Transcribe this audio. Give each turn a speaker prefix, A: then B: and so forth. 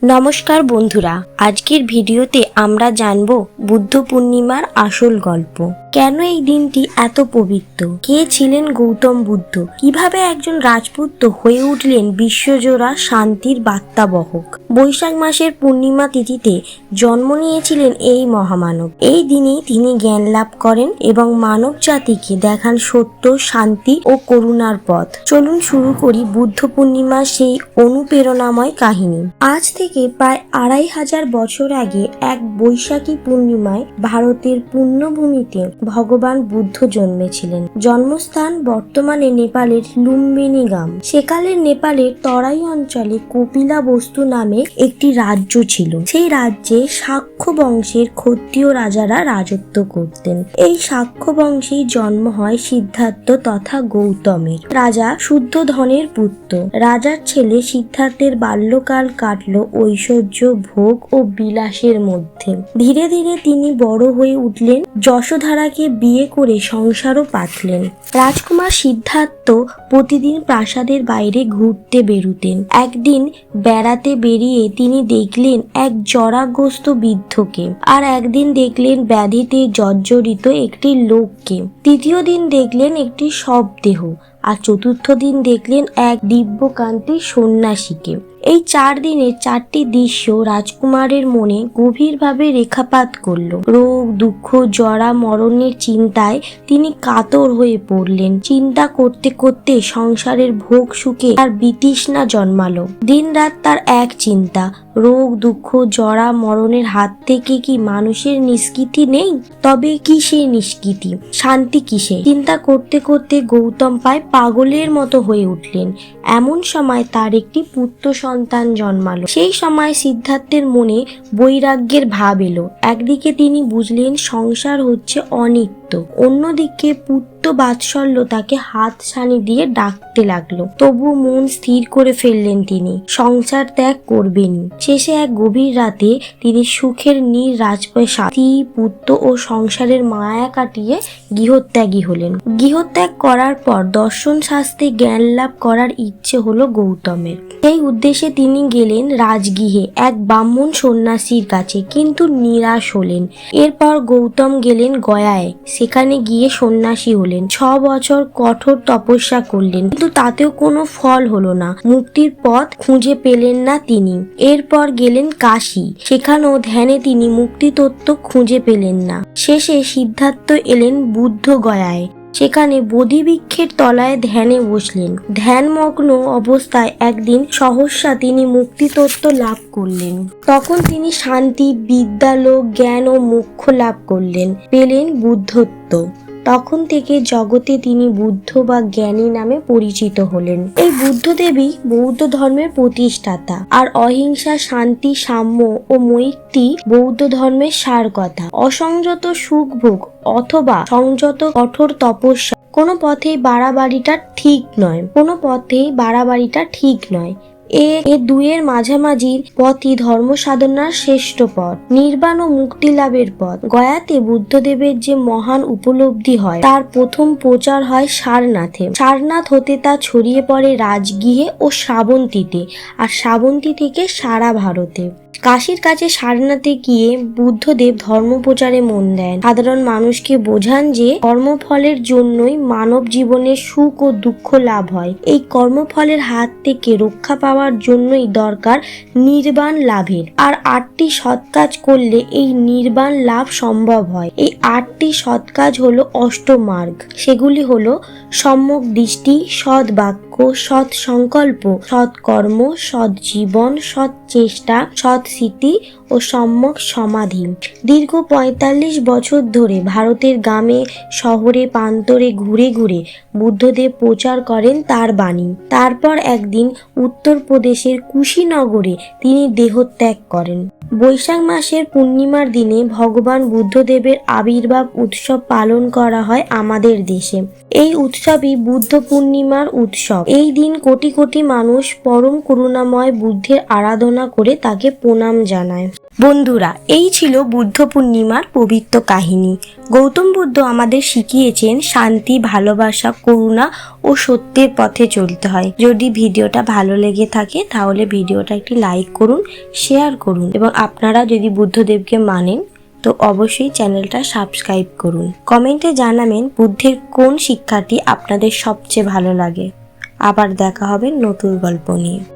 A: নমস্কার বন্ধুরা, আজকের ভিডিওতে আমরা জানব বুদ্ধ পূর্ণিমার আসল গল্প। কেন এই দিনটি এত পবিত্র, কে ছিলেন গৌতম বুদ্ধ, কিভাবে একজন রাজপুত্র হয়ে উঠলেন বিশ্বজোড়া শান্তির বার্তাবহক। বৈশাখ মাসের পূর্ণিমা তিথিতে জন্ম নিয়েছিলেন এই মহামানব। এই দিনেই তিনি জ্ঞান লাভ করেন এবং মানব জাতিকে দেখান সত্য, শান্তি ও করুণার পথ। চলুন শুরু করি বুদ্ধ পূর্ণিমার সেই অনুপ্রেরণাময় কাহিনী। আজ থেকে প্রায় 2500 বছর আগে এক বৈশাখী পূর্ণিমায় ভারতের পুণ্যভূমিতে ভগবান বুদ্ধ জন্মেছিলেন। জন্মস্থান বর্তমানে নেপালের লুম্বিনী গ্রাম। সেকালের নেপালের তরাই অঞ্চলে কপিলাবস্তু নামে একটি রাজ্য ছিল। সেই রাজ্যে শাক্য বংশের ক্ষত্রিয় রাজারা রাজত্ব করতেন। এই শাক্য বংশেই জন্ম হয় সিদ্ধার্থ তথা গৌতমের। রাজা শুদ্ধোধনের পুত্র। রাজার ছেলে সিদ্ধার্থের বাল্যকাল কাটল ঐশ্বর্য, ভোগ ও বিলাসের মধ্যে। ধীরে ধীরে তিনি বড় হয়ে উঠলেন, যশোধারাকে বিয়ে করে সংসারও পাতলেন। রাজকুমার সিদ্ধার্থ প্রতিদিন প্রাসাদের বাইরে ঘুরতে বেরুতেন। একদিন বেড়াতে বেরিয়ে তিনি দেখলেন এক জরাগ্রস্ত বৃদ্ধকে, আর একদিন দেখলেন ব্যাধিতে জর্জরিত একটি লোককে। তৃতীয় দিন দেখলেন একটি শবদেহ, আর চতুর্থ দিন দেখলেন এক দিব্যকান্তি সন্ন্যাসীকে। এই 4 দিনের 4টি দৃশ্য রাজকুমারের মনে গভীরভাবে রেখাপাত করল। রোগ, দুঃখ, জরা, মরণের চিন্তায় তিনি কাতর হয়ে পড়লেন। চিন্তা করতে করতে সংসারের ভোগ সুখে তার বিতৃষ্ণা জন্মালো। দিন রাত তার এক চিন্তা, রোগ, দুঃখ, জরা, মরণের হাত থেকে কি মানুষের নিষ্কৃতি নেই? তবে কিসের নিষ্কৃতি, শান্তি কিসে? চিন্তা করতে করতে গৌতম প্রায় পাগলের মতো হয়ে উঠলেন। এমন সময় তার একটি পুত্র সন্তান জন্মালো। সেই সময় সিদ্ধার্থের মনে বৈরাগ্যের ভাব এলো। একদিকে তিনি বুঝলেন সংসার হচ্ছে অনিত্য, অন্যদিকে পুত্র বাৎসল্য তাকে হাত ছানি দিয়ে ডাকতে লাগলো। তবু মন স্থির করে ফেললেন তিনি সংসার ত্যাগ করবেনই। শেষে এক গভীর রাতে তিনি সুখের নীর রাজপ্রাসাদ, স্ত্রী, পুত্র ও সংসারের মায়া কাটিয়ে গৃহত্যাগী হলেন। গৃহত্যাগ করার পর দর্শন শাস্ত্রে জ্ঞান লাভ করার ইচ্ছে হলো গৌতমের। সেই উদ্দেশ্যে তিনি গেলেন রাজগৃহে এক ব্রাহ্মণ সন্ন্যাসীর কাছে, কিন্তু নিরাশ হলেন। এরপর গৌতম গেলেন গয়ায়, সেখানে গিয়ে সন্ন্যাসী হলেন। 6 বছর কঠোর তপস্যা করলেন, কিন্তু তাতেও কোনো ফল হলো না। মুক্তির পথ খুঁজে পেলেন না তিনি। এরপর গেলেন কাশী, সেখানেও ধ্যানে তিনি মুক্তি তত্ত্ব খুঁজে পেলেন না। শেষে সিদ্ধার্থ এলেন বুদ্ধ গয়ায়। সেখানে বোধিবৃক্ষের তলায় ধ্যানে বসলেন। ধ্যানমগ্ন অবস্থায় একদিন সহসা তিনি মুক্তিতত্ত্ব লাভ করলেন। তখন তিনি শান্তি, বিদ্যালোক, জ্ঞান ও মোক্ষ লাভ করলেন, পেলেন বুদ্ধত্ব। তখন থেকে জগতে তিনি বুদ্ধ বা জ্ঞানী নামে পরিচিত হলেন। এই বুদ্ধদেবী বৌদ্ধ ধর্মের প্রতিষ্ঠাতা, আর অহিংসা, শান্তি, সাম্য ও মৈত্রী বৌদ্ধ ধর্মের সার কথা। অসংযত সুখভোগ অথবা সংযত কঠোর তপস্যা, কোনো পথেই বাড়াবাড়িটা ঠিক নয়। এ দুয়ের মাঝামাঝির পথই ধর্ম সাধনার শ্রেষ্ঠ পথ, নির্বাণ ও মুক্তি লাভের পথ। গয়াতে বুদ্ধদেবের যে মহান উপলব্ধি হয় তার প্রথম প্রচার হয় সারনাথে। সারনাথ হতে তা ছড়িয়ে পড়ে রাজগৃহে ও শ্রাবন্তীতে, আর শ্রাবন্তী থেকে সারা ভারতে। কাশীর কাছে সারনাথে গিয়ে বুদ্ধদেব ধর্মপ্রচারে মন দেন। সাধারণ মানুষকে বোঝান যে কর্মফলের জন্যই মানব জীবনের সুখ ও দুঃখ লাভ হয়। এই কর্মফলের হাত থেকে রক্ষা পাওয়ার জন্যই দরকার নির্বাণ লাভের। আর 8টি সৎ কাজ করলে এই নির্বাণ লাভ সম্ভব হয়। এই 8টি সৎ কাজ হলো অষ্টমার্গ। সেগুলি হলো সম্যক দৃষ্টি, সৎ বাক্য, সৎ সংকল্প, সৎ কর্ম, সৎ জীবন, সৎ চেষ্টা, সৎ স্মৃতি ও সম্যক সমাধি। দীর্ঘ 45 বছর ধরে ভারতের গ্রামে, শহরে, প্রান্তরে ঘুরে ঘুরে বুদ্ধদেব প্রচার করেন তার বাণী। তারপর একদিন উত্তরপ্রদেশের কুশীনগরে তিনি দেহত্যাগ করেন। বৈশাখ মাসের পূর্ণিমার দিনে ভগবান বুদ্ধদেবের আবির্ভাব উৎসব পালন করা হয় আমাদের দেশে। এই উৎসবই বুদ্ধ পূর্ণিমার উৎসব। এই দিন কোটি কোটি মানুষ পরম করুণাময় বুদ্ধের আরাধনা করে তাকে প্রণাম জানায়। বন্ধুরা, এই ছিল বুদ্ধ পূর্ণিমার পবিত্র কাহিনী। গৌতম বুদ্ধ আমাদের শিখিয়েছেন শান্তি, ভালোবাসা, করুণা ও সত্যের পথে চলতে হয়। যদি ভিডিওটা ভালো লেগে থাকে তাহলে ভিডিওটা একটি লাইক করুন, শেয়ার করুন এবং আপনারা যদি বুদ্ধদেবকে মানেন তো অবশ্যই চ্যানেলটা সাবস্ক্রাইব করুন। কমেন্টে জানাবেন বুদ্ধের কোন শিক্ষাটি আপনাদের সবচেয়ে ভালো লাগে। আবার দেখা হবে নতুন গল্প নিয়ে।